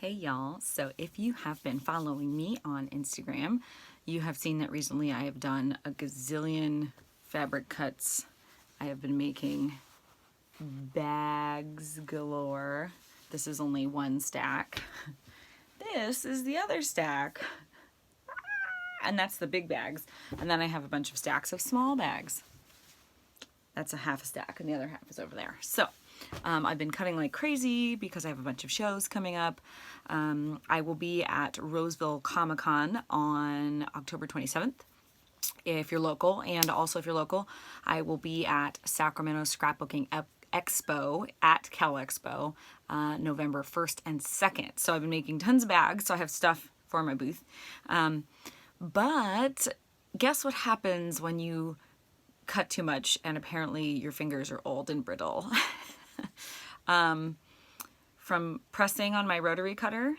Hey y'all, so if you have been following me on Instagram, you have seen that recently I have done a gazillion fabric cuts. I have been making bags galore. This is only one stack. This is the other stack. And that's the big bags. And then I have a bunch of stacks of small bags. That's a half a stack and the other half is over there. So I've been cutting like crazy because I have a bunch of shows coming up. I will be at Roseville Comic-Con on October 27th if you're local, and also if you're local, I will be at Sacramento Scrapbooking Expo at Cal Expo November 1st and 2nd. So I've been making tons of bags, so I have stuff for my booth. But guess what happens when you cut too much and apparently your fingers are old and brittle? From pressing on my rotary cutter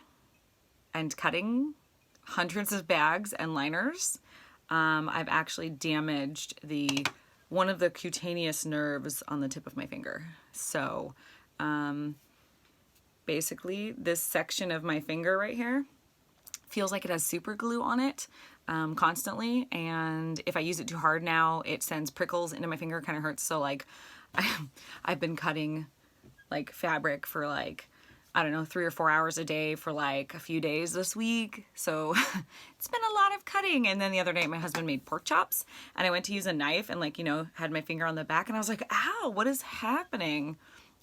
and cutting hundreds of bags and liners, I've actually damaged one of the cutaneous nerves on the tip of my finger. So basically this section of my finger right here feels like it has super glue on it constantly, and if I use it too hard now, it sends prickles into my finger. Kind of hurts. So like I've been cutting like fabric for like, I don't know, 3 or 4 hours a day for like a few days this week. So it's been a lot of cutting. And then the other day my husband made pork chops and I went to use a knife and like, had my finger on the back and I was like, ow, what is happening?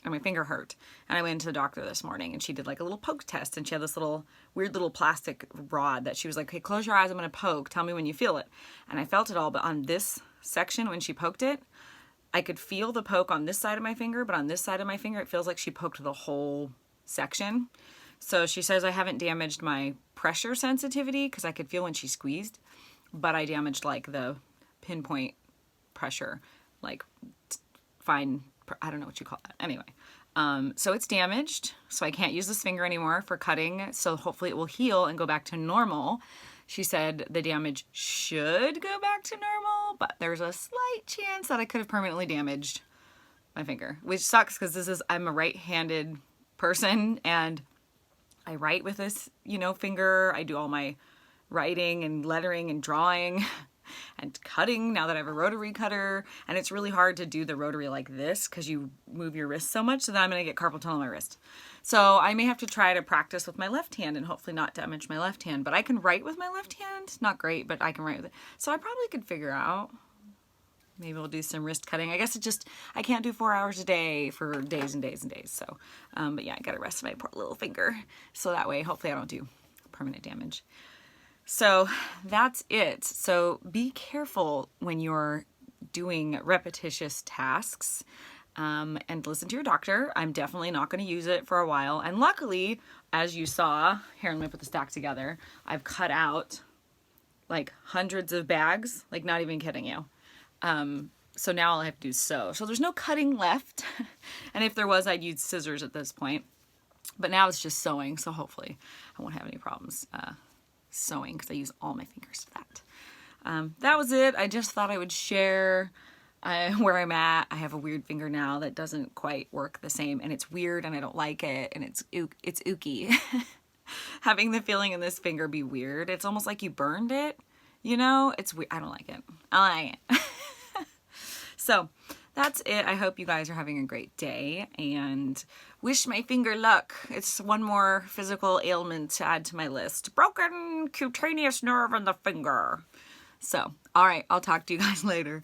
And my finger hurt. And I went to the doctor this morning and she did like a little poke test, and she had this weird little plastic rod that she was like, okay, close your eyes, I'm gonna poke, tell me when you feel it. And I felt it all, but on this section when she poked it, I could feel the poke on this side of my finger, but on this side of my finger, it feels like she poked the whole section. So she says I haven't damaged my pressure sensitivity because I could feel when she squeezed, but I damaged like the pinpoint pressure, like fine, I don't know what you call that. Anyway, so it's damaged, so I can't use this finger anymore for cutting. So hopefully it will heal and go back to normal. She said the damage should go back to normal, but there's a slight chance that I could have permanently damaged my finger, which sucks because I'm a right-handed person and I write with this, finger. I do all my writing and lettering and drawing and cutting now that I have a rotary cutter, and it's really hard to do the rotary like this because you move your wrist so much, so then I'm going to get carpal tunnel in my wrist. So I may have to try to practice with my left hand and hopefully not damage my left hand, but I can write with my left hand. Not great, but I can write with it. So I probably could figure out. Maybe we'll do some wrist cutting. I guess I can't do 4 hours a day for days and days and days. So, but yeah, I got to rest my poor little finger. So that way, hopefully I don't do permanent damage. So that's it. So be careful when you're doing repetitious tasks, and listen to your doctor. I'm definitely not going to use it for a while. And luckily, as you saw, here, let me put the stack together. I've cut out like hundreds of bags, like not even kidding you. So now all I have to do is sew. So there's no cutting left. And if there was, I'd use scissors at this point. But now it's just sewing. So hopefully I won't have any problems sewing because I use all my fingers for that. That was it. I just thought I would share where I'm at. I have a weird finger now that doesn't quite work the same, and it's weird and I don't like it, and it's ooky. Having the feeling in this finger be weird. It's almost like you burned it, It's weird. I don't like it. I like it. So that's it. I hope you guys are having a great day and wish my finger luck. It's one more physical ailment to add to my list. Broken cutaneous nerve in the finger. So, all right, I'll talk to you guys later.